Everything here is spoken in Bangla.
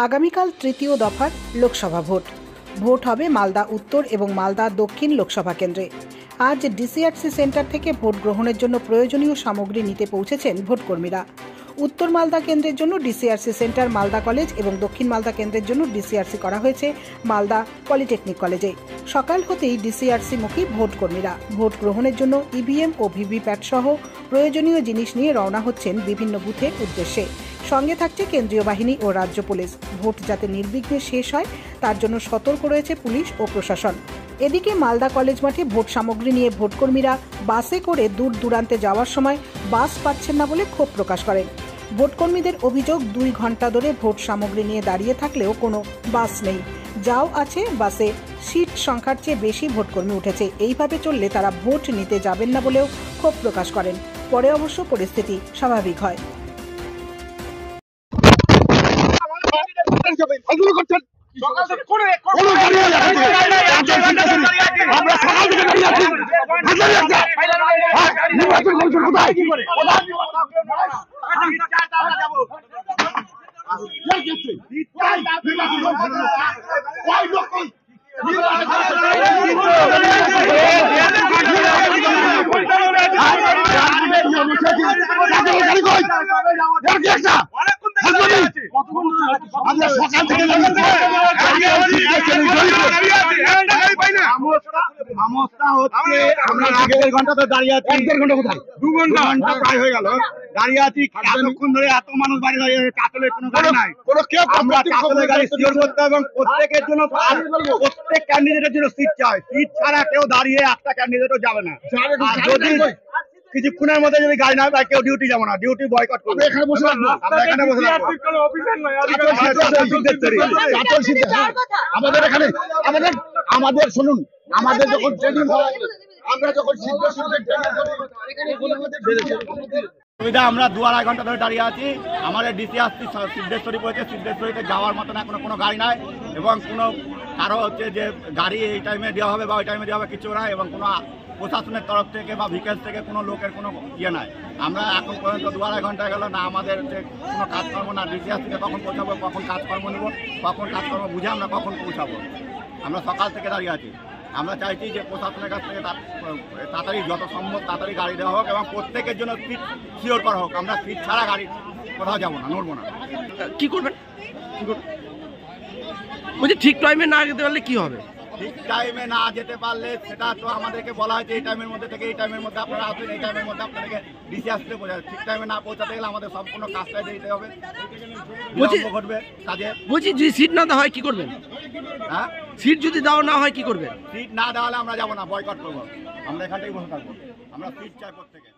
আগামীকাল তৃতীয় দফার লোকসভা ভোট হবে মালদা উত্তর এবং মালদা দক্ষিণ লোকসভা কেন্দ্রে। আজ ডিসিআরসি সেন্টার থেকে ভোট গ্রহণের জন্য প্রয়োজনীয় সামগ্রী নিতে পৌঁছেছেন ভোটকর্মীরা। উত্তর মালদা কেন্দ্রের জন্য ডিসিআরসি সেন্টার মালদা কলেজ এবং দক্ষিণ মালদা কেন্দ্রের জন্য ডিসিআরসি করা হয়েছে মালদা পলিটেকনিক কলেজে। সকাল হতেই ডিসিআরসি মুখী ভোটকর্মীরা ভোট গ্রহণের জন্য ইভিএম ও ভিভিপ্যাট সহ প্রয়োজনীয় জিনিস নিয়ে রওনা হচ্ছেন বিভিন্ন বুথের উদ্দেশ্যে। সঙ্গে থাকছে কেন্দ্রীয় বাহিনী ও রাজ্য পুলিশ। ভোট যাতে নির্বিঘ্নে শেষ হয় তার জন্য সতর্ক রয়েছে পুলিশ ও প্রশাসন। এদিকে মালদা কলেজ মাঠে ভোট সামগ্রী নিয়ে ভোটকর্মীরা বাসে করে দূর দূরান্তে যাওয়ার সময় বাস পাচ্ছেন না বলে ক্ষোভ প্রকাশ করেন। ভোটকর্মীদের অভিযোগ 2 ঘন্টা ধরে ভোট সামগ্রী নিয়ে দাঁড়িয়ে থাকলেও কোনো বাস নেই। যাও আছে, বাসে সিট সংখ্যার চেয়ে বেশি ভোটকর্মী উঠেছে। এইভাবে চললে তারা ভোট নিতে যাবেন না বলেও ক্ষোভ প্রকাশ করেন। পরে অবশ্য পরিস্থিতি স্বাভাবিক হয়। ঘন্টা তো দাঁড়িয়ে আছি, 1.5 ঘন্টা কোথায় 2 ঘন্টা প্রায় হয়ে গেল দাঁড়িয়ে আছি। এতক্ষণ ধরে এত মানুষ বাড়ি দাঁড়িয়ে কাতলে কোনো গাড়ি নাই। আমরা কাতলে গাড়ি সিওর করতে এবং প্রত্যেকের জন্য প্রত্যেক ক্যান্ডিডেটের জন্য সিট চাই। সিট ছাড়া কেউ দাঁড়িয়ে একটা ক্যান্ডিডেটও যাবে না। যদি কিছুক্ষণের মধ্যে যদি গাড়ি না পাই কেউ ডিউটি যাবো না, ডিউটি বয়কট করবো। এখানে বসে থাকবো, আমরা এখানে বসে থাকবো। আমাদের এখানে আমাদের শুনুন, আমাদের যখন ট্রেনিং হয় আমরা যখন সুবিধা আমরা 2-2.5 ঘন্টা ধরে দাঁড়িয়ে আছি। আমাদের ডিসিআরসি সিদ্ধেশ্বরী পড়েছে, সিদ্ধেশ্বরীতে যাওয়ার মতন এখনো কোনো গাড়ি নাই এবং কোনো কারো হচ্ছে যে গাড়ি এই টাইমে দেওয়া হবে বা ওই টাইমে দেওয়া হবে কিছু নাই এবং কোনো প্রশাসনের তরফ থেকে বা ভিকেল থেকে কোনো লোকের কোনো ইয়ে নাই। আমরা এখন পর্যন্ত 2-2.5 ঘন্টা গেল না, আমাদের যে কোনো কাজকর্ম না। ডিসিআরসিতে কখন পৌঁছাবো, কখন কাজকর্ম নেবো, কখন কাজকর্ম বুঝে আমরা কখন পৌঁছাবো। আমরা সকাল থেকে দাঁড়িয়ে আছি। আমরা চাইছি যে প্রশাসনের কাছ থেকে তাড়াতাড়ি যত সম্ভব তাড়াতাড়ি গাড়ি দেওয়া হোক এবং প্রত্যেকের জন্য সিট সিওর করা হোক। আমরা সিট ছাড়া গাড়ি কোথাও যাবো না, নড়বো না। কি করবেন বলছি? ঠিক টাইমে না যেতে পারলে কি হবে? ঠিক টাইমে না যেতে পারলে সেটা তো আমাদেরকে বলা হয়েছে এই টাইমের মধ্যে থেকে এই টাইমের মধ্যে আপনারা আসবেন, এই টাইমের মধ্যে আপনাদেরকে ডিসিআরসিতে পৌঁছাবে। ঠিক টাইমে না পৌঁছাতে গেলে আমাদের সম্পূর্ণ কাজটাই দিতে হবে, ঘটবে কাজে। বলছি যদি সিট না দেওয়া হয় কি করবেন? হ্যাঁ, সিট যদি দেওয়া না হয় কি করবেন? সিট না দেওয়া হলে আমরা যাবো না, বয়কট করবো। আমরা এখানটাই বসে থাকবো, আমরা সিট চাই প্রত্যেকে।